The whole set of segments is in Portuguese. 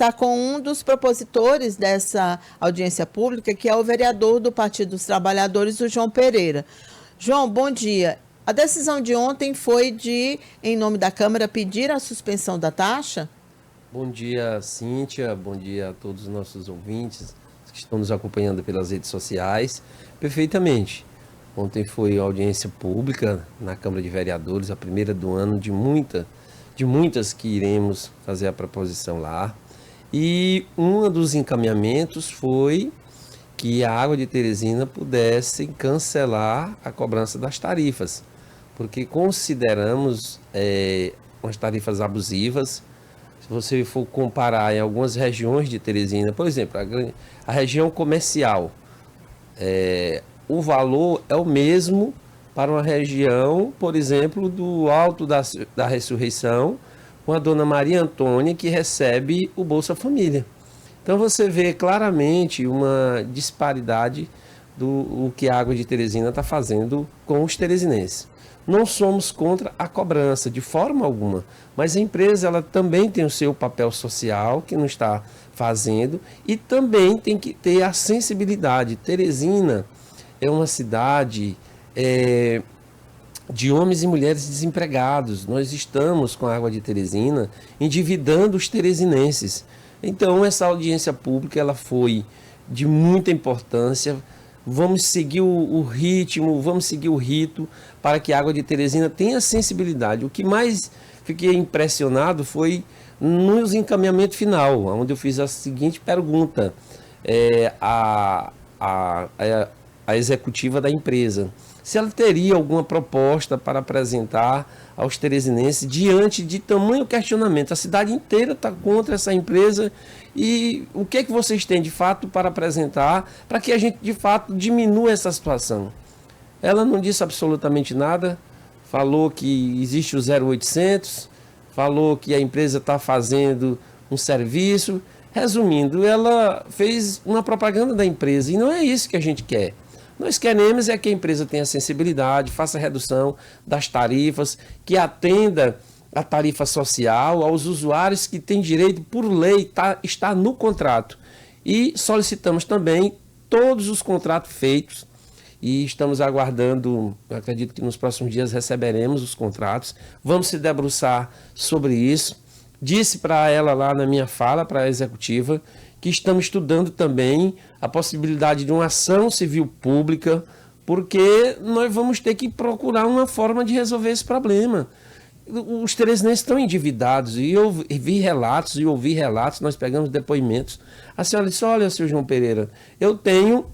está com um dos propositores dessa audiência pública, que é o vereador do Partido dos Trabalhadores, o João Pereira. João, bom dia. A decisão de ontem foi de, em nome da Câmara, pedir a suspensão da taxa? Bom dia, Cíntia. Bom dia a todos os nossos ouvintes que estão nos acompanhando pelas redes sociais. Perfeitamente. Ontem foi audiência pública na Câmara de Vereadores, a primeira do ano de muitas que iremos fazer a proposição lá. E um dos encaminhamentos foi que a Água de Teresina pudesse cancelar a cobrança das tarifas, porque consideramos umas tarifas abusivas. Se você for comparar em algumas regiões de Teresina, por exemplo, a região comercial, o valor é o mesmo para uma região, por exemplo, do Alto da Ressurreição, com a dona Maria Antônia, que recebe o Bolsa Família. Então você vê claramente uma disparidade do que a Água de Teresina está fazendo com os teresinenses. Não somos contra a cobrança, de forma alguma, mas a empresa ela também tem o seu papel social, que não está fazendo, e também tem que ter a sensibilidade. Teresina é uma cidade de homens e mulheres desempregados. Nós estamos com a Água de Teresina endividando os teresinenses. Então, essa audiência pública ela foi de muita importância. Vamos seguir o ritmo, vamos seguir o rito para que a Água de Teresina tenha sensibilidade. O que mais fiquei impressionado foi nos encaminhamento final, onde eu fiz a seguinte pergunta a executiva da empresa: se ela teria alguma proposta para apresentar aos teresinenses diante de tamanho questionamento. A cidade inteira está contra essa empresa e o que é que vocês têm de fato para apresentar para que a gente de fato diminua essa situação? Ela não disse absolutamente nada, falou que existe o 0800, falou que a empresa está fazendo um serviço. Resumindo, ela fez uma propaganda da empresa e não é isso que a gente quer. Nós queremos que a empresa tenha sensibilidade, faça redução das tarifas, que atenda a tarifa social aos usuários que têm direito, por lei, está no contrato. E solicitamos também todos os contratos feitos e estamos aguardando, acredito que nos próximos dias receberemos os contratos. Vamos se debruçar sobre isso. Disse para ela lá na minha fala, para a executiva, que estamos estudando também a possibilidade de uma ação civil pública, porque nós vamos ter que procurar uma forma de resolver esse problema. Os teresinenses estão endividados e eu vi relatos e ouvi relatos, nós pegamos depoimentos. A senhora disse: olha, seu João Pereira, eu tenho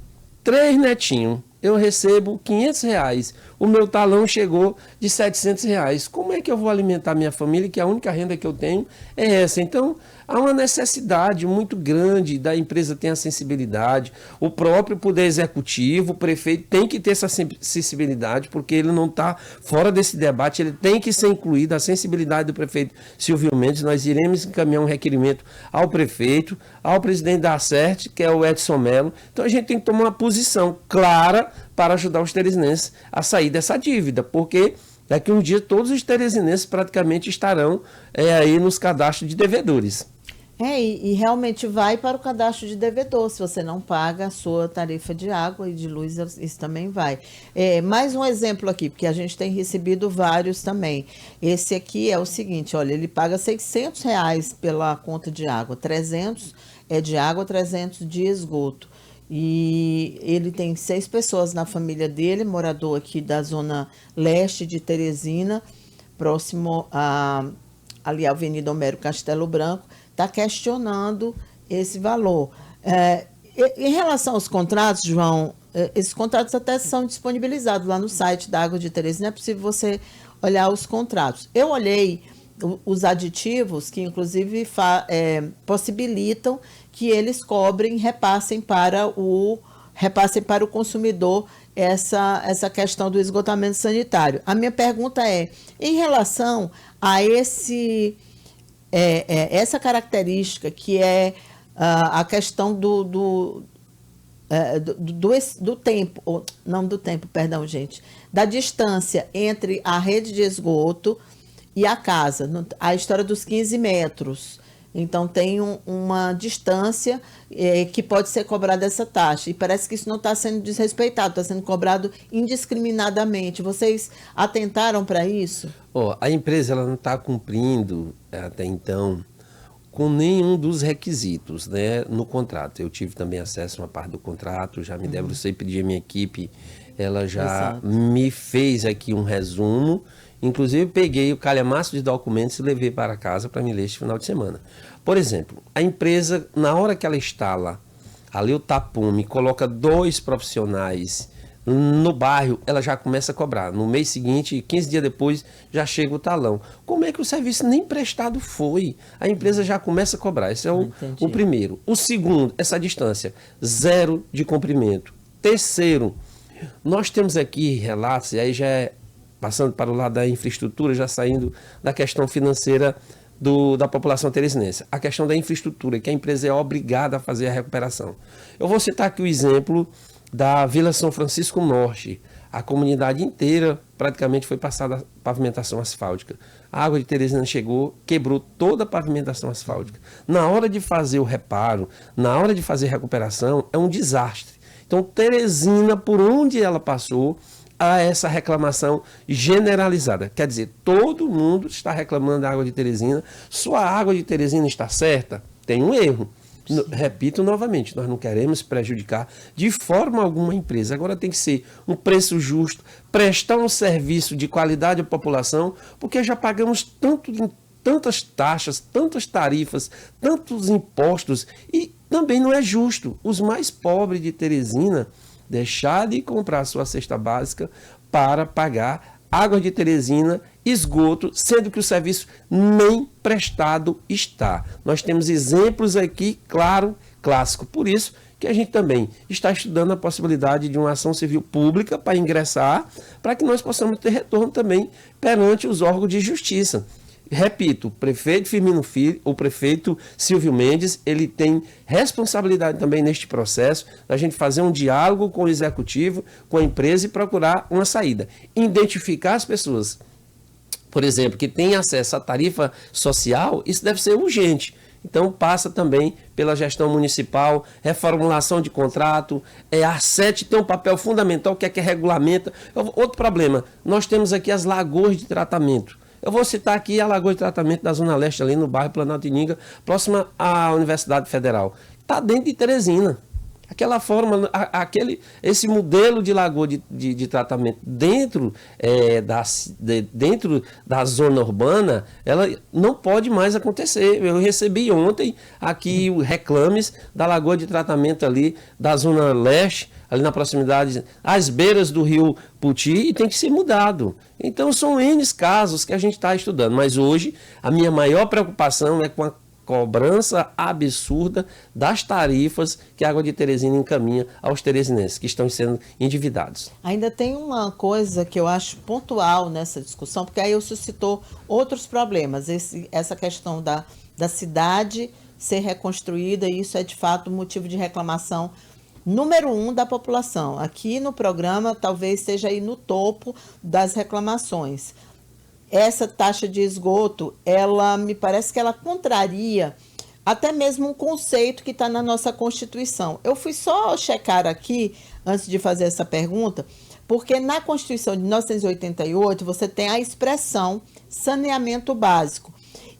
3 netinhos, eu recebo R$500, o meu talão chegou de R$700. Como é que eu vou alimentar minha família, que a única renda que eu tenho é essa? Então, há uma necessidade muito grande da empresa ter a sensibilidade, o próprio poder executivo, o prefeito tem que ter essa sensibilidade, porque ele não está fora desse debate, ele tem que ser incluído, a sensibilidade do prefeito Silvio Mendes. Nós iremos encaminhar um requerimento ao prefeito, ao presidente da ACERT, que é o Edson Mello. Então a gente tem que tomar uma posição clara para ajudar os teresinenses a sair dessa dívida, porque daqui a um dia todos os teresinenses praticamente estarão aí nos cadastros de devedores. E realmente vai para o cadastro de devedor. Se você não paga a sua tarifa de água e de luz, isso também vai. Mais um exemplo aqui, porque a gente tem recebido vários também. Esse aqui é o seguinte: olha, ele paga R$600 pela conta de água, 300 é de água, 300 de esgoto. E ele tem 6 pessoas na família dele, morador aqui da zona leste de Teresina, próximo ali à Avenida Homero Castelo Branco. Está questionando esse valor. Em relação aos contratos, João, esses contratos até são disponibilizados lá no site da Água de Teresina, é possível você olhar os contratos. Eu olhei os aditivos que, inclusive, possibilitam que eles repassem para o consumidor essa questão do esgotamento sanitário. A minha pergunta é, em relação a essa característica que é a questão do tempo, não do tempo, perdão, gente, da distância entre a rede de esgoto e a casa, a história dos 15 metros. Então tem uma distância que pode ser cobrada essa taxa. E parece que isso não está sendo desrespeitado, está sendo cobrado indiscriminadamente. Vocês atentaram para isso? A empresa ela não está cumprindo até então com nenhum dos requisitos, né, no contrato. Eu tive também acesso a uma parte do contrato, já me debrucei, pedi a minha equipe, ela já me fez aqui um resumo. Inclusive, peguei o calhamaço de documentos e levei para casa para me ler este final de semana. Por exemplo, a empresa, na hora que ela instala ali o tapume, coloca 2 profissionais no bairro, ela já começa a cobrar. No mês seguinte, 15 dias depois, já chega o talão. Como é que o serviço nem prestado foi? A empresa já começa a cobrar. Esse é o primeiro. O segundo, essa distância, 0 de comprimento. Terceiro, nós temos aqui relatos, e aí já é passando para o lado da infraestrutura, já saindo da questão financeira da população teresinense. A questão da infraestrutura, que a empresa é obrigada a fazer a recuperação. Eu vou citar aqui o exemplo da Vila São Francisco Norte. A comunidade inteira praticamente foi passada a pavimentação asfáltica. A água de Teresina chegou, quebrou toda a pavimentação asfáltica. Na hora de fazer o reparo, na hora de fazer a recuperação, é um desastre. Então, Teresina, por onde ela passou, há essa reclamação generalizada. Quer dizer, todo mundo está reclamando da água de Teresina. Sua água de Teresina está certa? Tem um erro. Repito novamente, nós não queremos prejudicar de forma alguma a empresa. Agora tem que ser um preço justo, prestar um serviço de qualidade à população, porque já pagamos tantas taxas, tantas tarifas, tantos impostos, e também não é justo os mais pobres de Teresina deixar de comprar sua cesta básica para pagar água de Teresina, esgoto, sendo que o serviço nem prestado está. Nós temos exemplos aqui, claro, clássico. Por isso que a gente também está estudando a possibilidade de uma ação civil pública para ingressar, para que nós possamos ter retorno também perante os órgãos de justiça. Repito, o prefeito Firmino Filho, o prefeito Silvio Mendes, ele tem responsabilidade também neste processo, da gente fazer um diálogo com o executivo, com a empresa e procurar uma saída. Identificar as pessoas, por exemplo, que têm acesso à tarifa social, isso deve ser urgente. Então passa também pela gestão municipal, reformulação de contrato, a ARCET tem um papel fundamental que é que regulamenta. Outro problema, nós temos aqui as lagoas de tratamento. Eu vou citar aqui a Lagoa de Tratamento da Zona Leste, ali no bairro Planalto-Ininga, próxima à Universidade Federal. Está dentro de Teresina. Aquela forma, esse modelo de lagoa de tratamento dentro da zona urbana, ela não pode mais acontecer. Eu recebi ontem aqui reclames da lagoa de tratamento ali da Zona Leste, ali na proximidade, às beiras do rio Puti, e tem que ser mudado. Então são N casos que a gente está estudando, mas hoje a minha maior preocupação é com a cobrança absurda das tarifas que a Água de Teresina encaminha aos teresinenses que estão sendo endividados. Ainda tem uma coisa que eu acho pontual nessa discussão, porque aí eu suscitou outros problemas, essa questão da cidade ser reconstruída, e isso é de fato motivo de reclamação número 1 da população. Aqui no programa talvez esteja aí no topo das reclamações. Essa taxa de esgoto, ela me parece que ela contraria até mesmo um conceito que está na nossa Constituição. Eu fui só checar aqui, antes de fazer essa pergunta, porque na Constituição de 1988 você tem a expressão saneamento básico.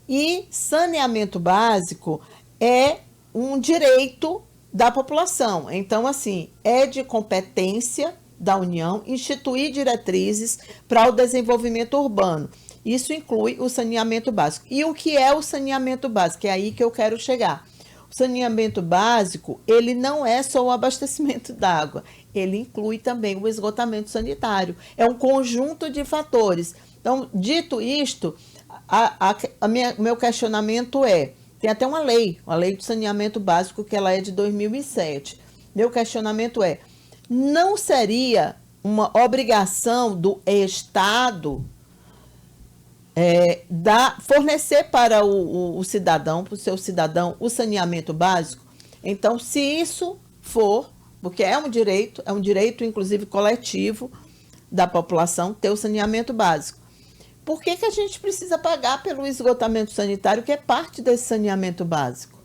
E saneamento básico é um direito da população. Então, assim, é de competência da União instituir diretrizes para o desenvolvimento urbano. Isso inclui o saneamento básico. E o que é o saneamento básico? É aí que eu quero chegar. O saneamento básico, ele não é só o abastecimento d'água, ele inclui também o esgotamento sanitário. É um conjunto de fatores. Então, dito isto, meu questionamento tem até uma lei do saneamento básico, que ela é de 2007. Meu questionamento não seria uma obrigação do Estado fornecer para o cidadão, para o seu cidadão, o saneamento básico? Então, se isso for, porque é um direito inclusive coletivo da população ter o saneamento básico. por que a gente precisa pagar pelo esgotamento sanitário, que é parte desse saneamento básico?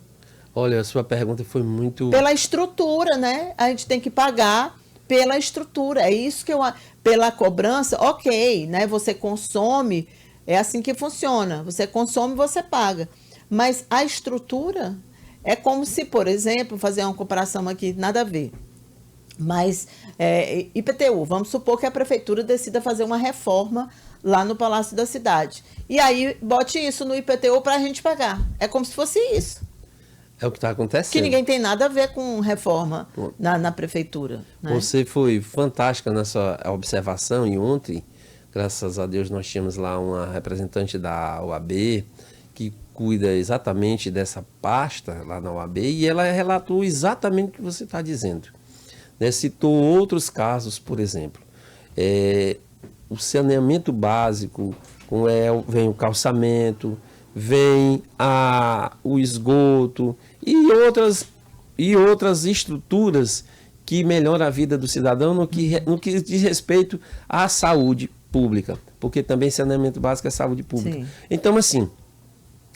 Olha, a sua pergunta foi muito... Pela estrutura, né? A gente tem que pagar pela estrutura. É isso que eu... Pela cobrança, ok, né? Você consome, é assim que funciona. Você consome, você paga. Mas a estrutura é como se, por exemplo, fazer uma comparação aqui, nada a ver. Mas IPTU, vamos supor que a prefeitura decida fazer uma reforma lá no Palácio da Cidade. E aí bote isso no IPTU para a gente pagar. É como se fosse isso. É o que está acontecendo. Que ninguém tem nada a ver com reforma na prefeitura. Né? Você foi fantástica nessa observação e ontem, graças a Deus, nós tínhamos lá uma representante da OAB que cuida exatamente dessa pasta lá na OAB e ela relatou exatamente o que você está dizendo. Né? Citou outros casos, por exemplo. O saneamento básico, vem o calçamento, vem o esgoto e outras estruturas que melhoram a vida do cidadão no que diz respeito à saúde pública, porque também saneamento básico é saúde pública. Sim. Então, assim,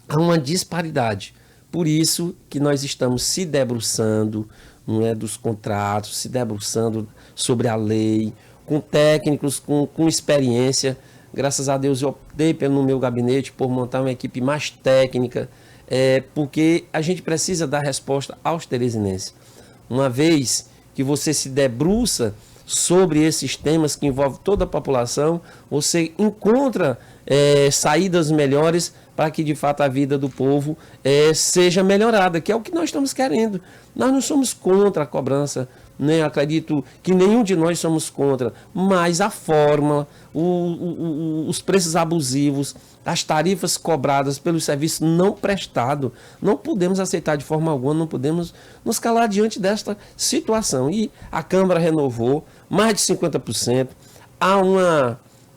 há uma disparidade. Por isso que nós estamos se debruçando, não é, dos contratos, se debruçando sobre a lei, com técnicos, com experiência. Graças a Deus eu optei no meu gabinete por montar uma equipe mais técnica, porque a gente precisa dar resposta aos teresinenses. Uma vez que você se debruça sobre esses temas que envolvem toda a população, você encontra saídas melhores para que de fato a vida do povo seja melhorada, que é o que nós estamos querendo. Nós não somos contra a cobrança, né? Acredito que nenhum de nós somos contra, mas a forma, os preços abusivos, as tarifas cobradas pelo serviço não prestado, não podemos aceitar de forma alguma, não podemos nos calar diante desta situação. E a Câmara renovou mais de 50%, há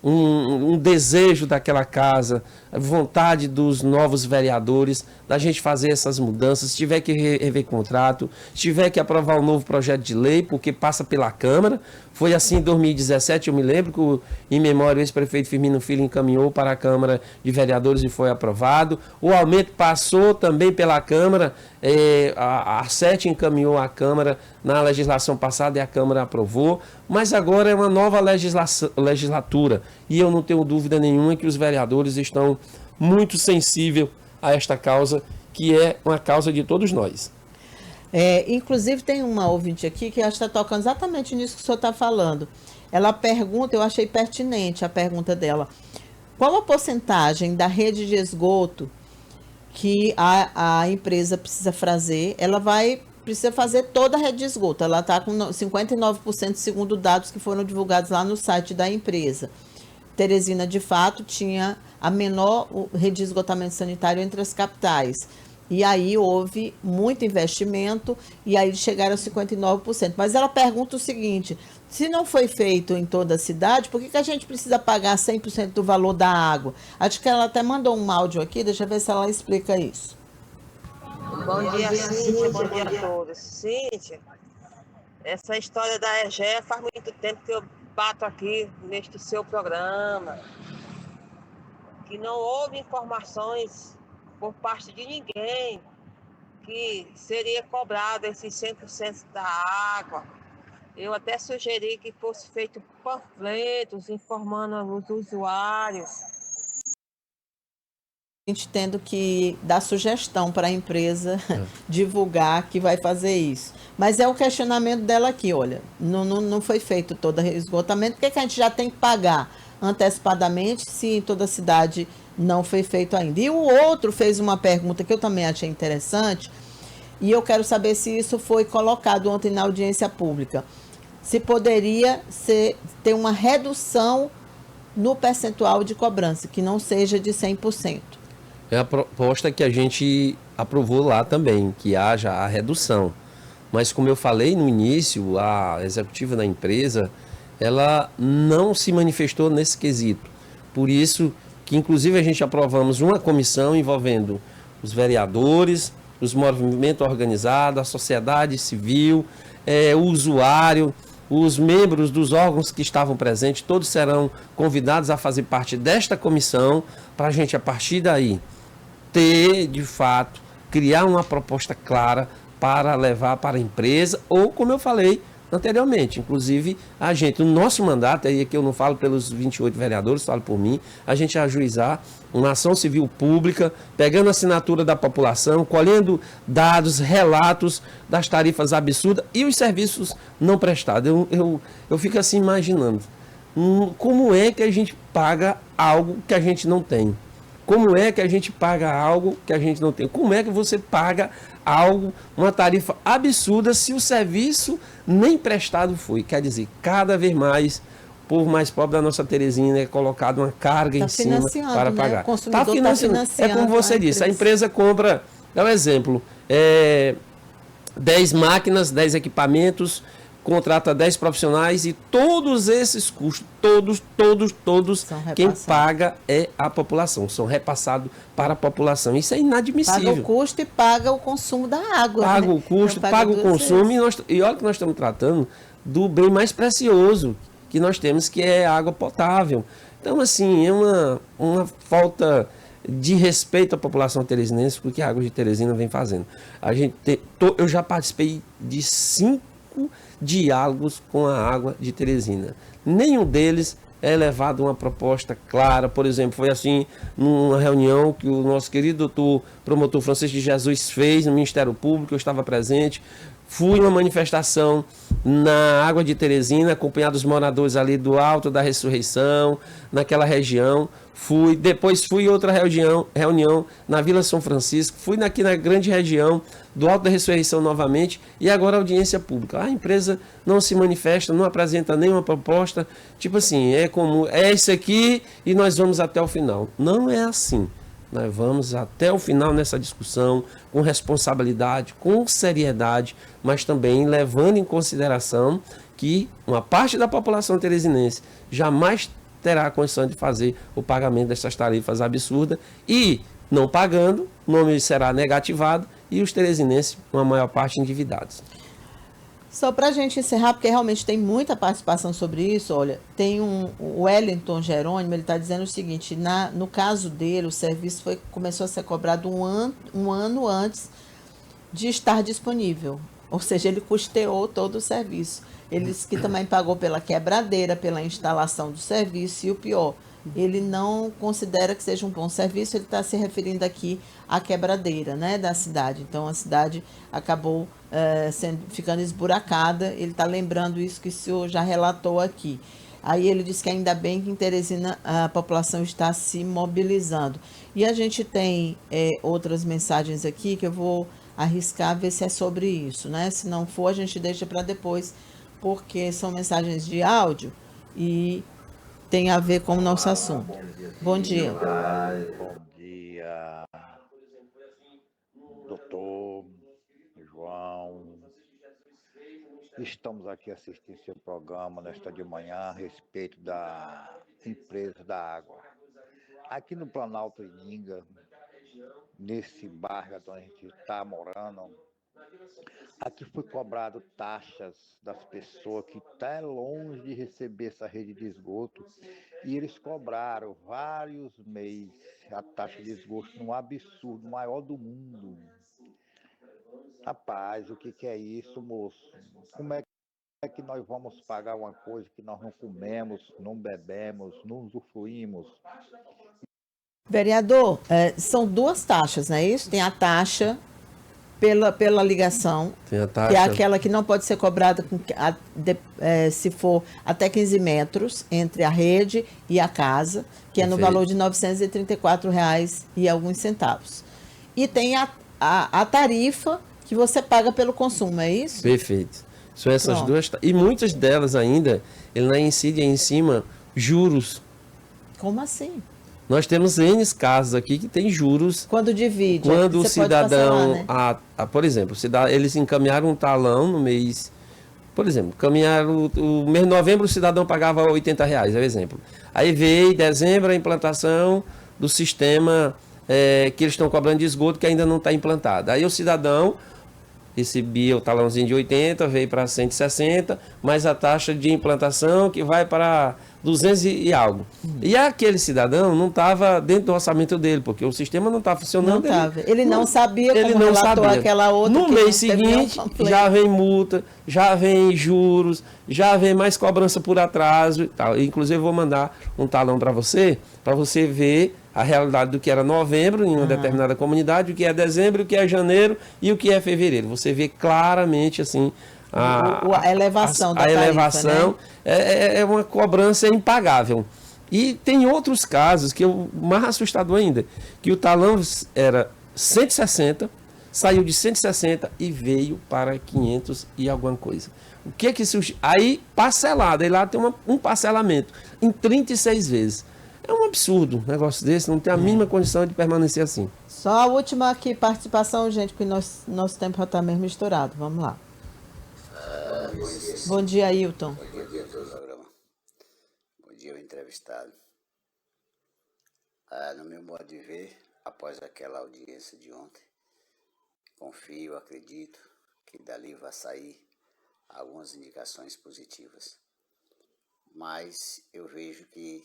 um desejo daquela casa, a vontade dos novos vereadores da gente fazer essas mudanças, se tiver que rever contrato, se tiver que aprovar um novo projeto de lei, porque passa pela Câmara. Foi assim em 2017, eu me lembro que em memória o ex-prefeito Firmino Filho encaminhou para a Câmara de Vereadores e foi aprovado. O aumento passou também pela Câmara, a SET encaminhou à Câmara na legislação passada e a Câmara aprovou, mas agora é uma nova legislatura e eu não tenho dúvida nenhuma que os vereadores estão muito sensíveis a esta causa, que é uma causa de todos nós. Inclusive tem uma ouvinte aqui que está tocando exatamente nisso que o senhor está falando. Ela pergunta, eu achei pertinente a pergunta dela, qual a porcentagem da rede de esgoto que a empresa precisa fazer? Ela precisa fazer toda a rede de esgoto, ela está com 59% segundo dados que foram divulgados lá no site da empresa. Teresina, de fato, tinha a menor rede de esgotamento sanitário entre as capitais. E aí houve muito investimento e aí chegaram a 59%. Mas ela pergunta o seguinte, se não foi feito em toda a cidade, por que a gente precisa pagar 100% do valor da água? Acho que ela até mandou um áudio aqui, deixa eu ver se ela explica isso. Bom dia, Cíntia, bom dia a todos. Cíntia, essa história da EGE faz muito tempo que eu bato aqui neste seu programa, que não houve informações por parte de ninguém que seria cobrado esses 100% da água. Eu até sugeri que fosse feito panfletos informando os usuários. A gente tendo que dar sugestão para a empresa divulgar que vai fazer isso. Mas é o questionamento dela aqui, olha, não foi feito todo o esgotamento, por que a gente já tem que pagar antecipadamente se em toda a cidade não foi feito ainda? E o outro fez uma pergunta que eu também achei interessante, e eu quero saber se isso foi colocado ontem na audiência pública. Se poderia ter uma redução no percentual de cobrança, que não seja de 100%. É a proposta que a gente aprovou lá também, que haja a redução. Mas como eu falei no início, a executiva da empresa, ela não se manifestou nesse quesito. Por isso que inclusive a gente aprovamos uma comissão envolvendo os vereadores, os movimentos organizados, a sociedade civil, o usuário, os membros dos órgãos que estavam presentes, todos serão convidados a fazer parte desta comissão, para a gente, a partir daí, ter, de fato, criar uma proposta clara para levar para a empresa, ou, como eu falei anteriormente, inclusive, a gente, no nosso mandato, aí que eu não falo pelos 28 vereadores, falo por mim, a gente ajuizar uma ação civil pública, pegando a assinatura da população, colhendo dados, relatos das tarifas absurdas e os serviços não prestados. Eu fico assim imaginando, como é que a gente paga algo que a gente não tem? Como é que a gente paga algo que a gente não tem? Como é que você paga algo, uma tarifa absurda, se o serviço nem prestado foi? Quer dizer, cada vez mais o povo mais pobre da nossa Teresina é colocado uma carga em cima para pagar. Está financiando. É como você disse, a empresa compra, dá um exemplo, 10 máquinas, 10 equipamentos, contrata 10 profissionais e todos esses custos, todos, quem paga é a população, são repassados para a população. Isso é inadmissível. Paga o custo e paga o consumo da água. Paga o custo, paga o consumo e olha que nós estamos tratando do bem mais precioso que nós temos, que é a água potável. Então, assim, é uma falta de respeito à população teresinense, porque a Água de Teresina vem fazendo. Eu já participei de 5 diálogos com a Água de Teresina. Nenhum deles é levado uma proposta clara. Por exemplo, foi assim numa reunião que o nosso querido doutor promotor Francisco de Jesus fez no Ministério Público, eu estava presente. Fui uma manifestação na Água de Teresina, acompanhado dos moradores ali do Alto da Ressurreição, naquela região. Depois fui outra reunião na Vila São Francisco, fui aqui na grande região do Alto da Ressurreição novamente, e agora a audiência pública. A empresa não se manifesta, não apresenta nenhuma proposta, tipo assim, é isso aqui e nós vamos até o final. Não é assim. Nós vamos até o final nessa discussão, com responsabilidade, com seriedade, mas também levando em consideração que uma parte da população teresinense jamais terá a condição de fazer o pagamento dessas tarifas absurdas e, não pagando, o nome será negativado e os teresinenses, uma maior parte, endividados. Só para a gente encerrar, porque realmente tem muita participação sobre isso, olha, tem o Wellington Jerônimo, ele está dizendo o seguinte, no caso dele, o serviço começou a ser cobrado um ano antes de estar disponível, ou seja, ele custeou todo o serviço. Ele disse que também pagou pela quebradeira, pela instalação do serviço, e o pior, ele não considera que seja um bom serviço, ele está se referindo aqui à quebradeira, né, da cidade. Então, a cidade acabou ficando esburacada, ele está lembrando isso que o senhor já relatou aqui. Aí ele disse que ainda bem que em Teresina a população está se mobilizando. E a gente tem outras mensagens aqui que eu vou arriscar ver se é sobre isso, né? Se não for, a gente deixa para depois, porque são mensagens de áudio e tem a ver com o nosso assunto. Bom dia. Bom dia, doutor João. Estamos aqui assistindo seu programa nesta de manhã a respeito da empresa da água. Aqui no Planalto Ininga, nesse bairro onde a gente está morando, aqui foi cobrado taxas das pessoas que estão longe de receber essa rede de esgoto, e eles cobraram vários meses a taxa de esgoto, um absurdo, maior do mundo. Rapaz, o que é isso, moço? Como é que nós vamos pagar uma coisa que nós não comemos, não bebemos, não usufruímos? Vereador, são duas taxas, não é isso? Tem a taxa pela ligação, Tem a taxa, que é aquela que não pode ser cobrada se for até 15 metros entre a rede e a casa, que é no valor de R$ 934,00 e alguns centavos. E tem a tarifa que você paga pelo consumo, é isso? Perfeito. São essas duas. E muitas delas ainda, ele não incide em cima juros. Como assim? Nós temos N casos aqui que tem juros. Quando divide, quando o cidadão, parcelar, né? Por exemplo, eles encaminharam um talão no mês, por exemplo, encaminharam o mês de novembro, o cidadão pagava R$80, é o exemplo. Aí veio em dezembro a implantação do sistema que eles estão cobrando de esgoto que ainda não está implantado. Aí o cidadão, recebia o talãozinho de 80, veio para 160, mais a taxa de implantação que vai para 200 e algo. E aquele cidadão não estava dentro do orçamento dele, porque o sistema não estava funcionando. Não estava. Ele não sabia ele como não relatou sabia. aquela outra. No mês seguinte, já vem multa, já vem juros, já vem mais cobrança por atraso e tal. Inclusive, eu vou mandar um talão para você ver a realidade do que era novembro em uma determinada comunidade, o que é dezembro, o que é janeiro e o que é fevereiro. Você vê claramente assim a elevação da a tarifa, elevação, né? É uma cobrança impagável. E tem outros casos que eu mais assustador ainda, que o talão era 160, saiu de 160 e veio para 500 e alguma coisa. O que que isso... Aí parcelado, aí lá tem um parcelamento em 36 vezes. É um absurdo um negócio desse, não tem a mínima condição de permanecer assim. Só a última aqui, participação, gente, porque nosso tempo já está mesmo misturado. Vamos lá. Bom dia, Ailton. Bom dia a todos do programa. Bom dia, o entrevistado. No meu modo de ver, após aquela audiência de ontem, confio, acredito que dali vai sair algumas indicações positivas. Mas eu vejo que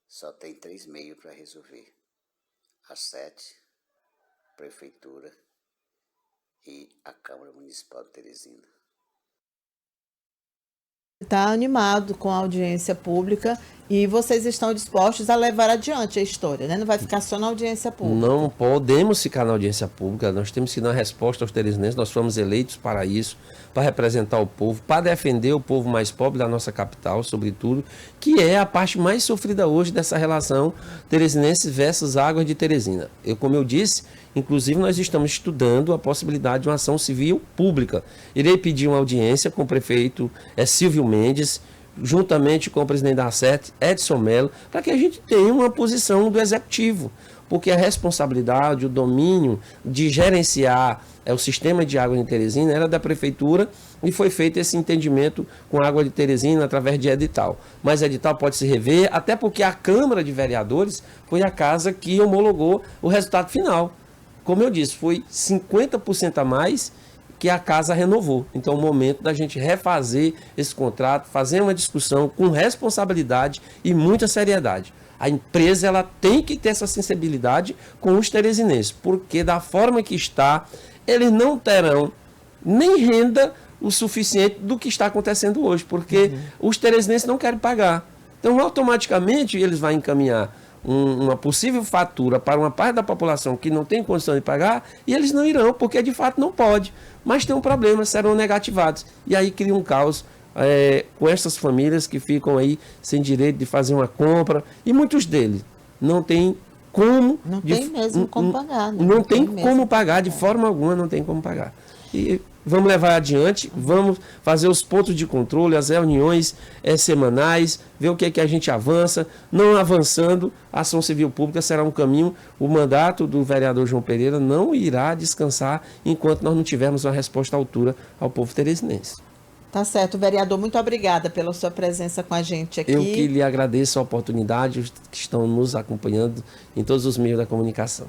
só tem 3 meios para resolver. A 7, Prefeitura e a Câmara Municipal de Teresina. Está animado com a audiência pública e vocês estão dispostos a levar adiante a história, né? Não vai ficar só na audiência pública. Não podemos ficar na audiência pública, nós temos que dar uma resposta aos teresinenses, nós fomos eleitos para isso, para representar o povo, para defender o povo mais pobre da nossa capital, sobretudo, que é a parte mais sofrida hoje dessa relação teresinense versus Águas de Teresina. Como eu disse, inclusive nós estamos estudando a possibilidade de uma ação civil pública. Irei pedir uma audiência com o prefeito Silvio Mendes, juntamente com o presidente da ACET, Edson Mello, para que a gente tenha uma posição do executivo, porque a responsabilidade, o domínio de gerenciar o sistema de água de Teresina era da prefeitura e foi feito esse entendimento com a água de Teresina através de edital. Mas edital pode se rever, até porque a Câmara de Vereadores foi a casa que homologou o resultado final. Como eu disse, foi 50% a mais que a casa renovou. Então, é o momento da gente refazer esse contrato, fazer uma discussão com responsabilidade e muita seriedade. A empresa ela tem que ter essa sensibilidade com os teresinenses, porque da forma que está, eles não terão nem renda o suficiente do que está acontecendo hoje, porque os teresinenses não querem pagar. Então, automaticamente, eles vão encaminhar uma possível fatura para uma parte da população que não tem condição de pagar e eles não irão, porque de fato não pode. Mas tem um problema, serão negativados. E aí cria um caos com essas famílias que ficam aí sem direito de fazer uma compra. E muitos deles não têm como... Não tem mesmo como pagar. Né? Não tem como pagar, de forma alguma não tem como pagar. E vamos levar adiante, vamos fazer os pontos de controle, as reuniões semanais, ver o que é que a gente avança. Não avançando, a ação civil pública será um caminho. O mandato do vereador João Pereira não irá descansar enquanto nós não tivermos uma resposta à altura ao povo teresinense. Tá certo, vereador. Muito obrigada pela sua presença com a gente aqui. Eu que lhe agradeço a oportunidade, os que estão nos acompanhando em todos os meios da comunicação.